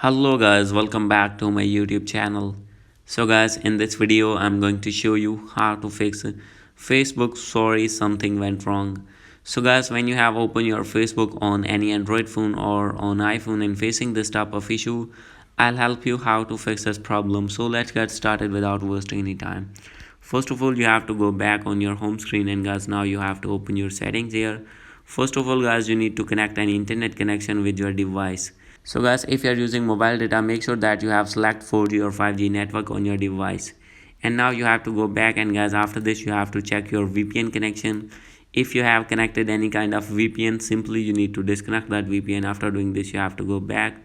Hello guys, welcome back to my YouTube channel. So guys, in this video I'm going to show you how to fix Facebook sorry something went wrong. So guys, when you have opened your Facebook on any Android phone or on iPhone and facing this type of issue, I'll help you how to fix this problem. So let's get started without wasting any time. First of all, you have to go back on your home screen, and guys, now you have to open your settings here. First of all guys, you need to connect an internet connection with your device. So guys, if you are using mobile data, make sure that you have select 4G or 5G network on your device. And now you have to go back, and guys, after this you have to check your VPN connection. If you have connected any kind of VPN, simply you need to disconnect that VPN. After doing this, you have to go back,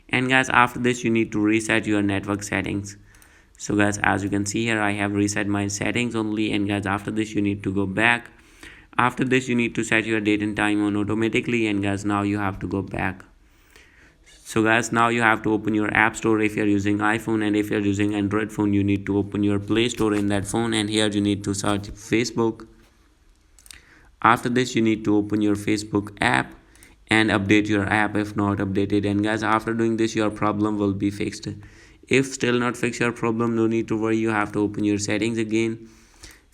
and guys, after this you need to reset your network settings. So guys, as you can see here, I have reset my settings only, and guys, after this you need to go back. After this you need to set your date and time on automatically, and guys, now you have to go back. So guys, now you have to open your app store if you're using iPhone, and if you're using Android phone, you need to open your Play Store in that phone, and here you need to search Facebook. After this you need to open your Facebook app and update your app if not updated, and guys, after doing this your problem will be fixed. If still not fix your problem, no need to worry, you have to open your settings again,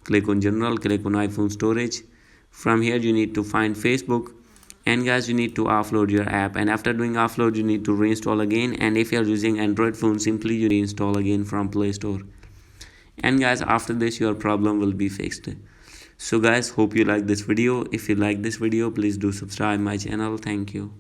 click on general, click on iPhone storage. From here you need to find Facebook, and guys, you need to offload your app, and after doing offload you need to reinstall again, and if you are using Android phone, simply you reinstall again from Play Store. And guys, after this your problem will be fixed. So guys, hope you like this video. If you like this video, please do subscribe my channel. Thank you.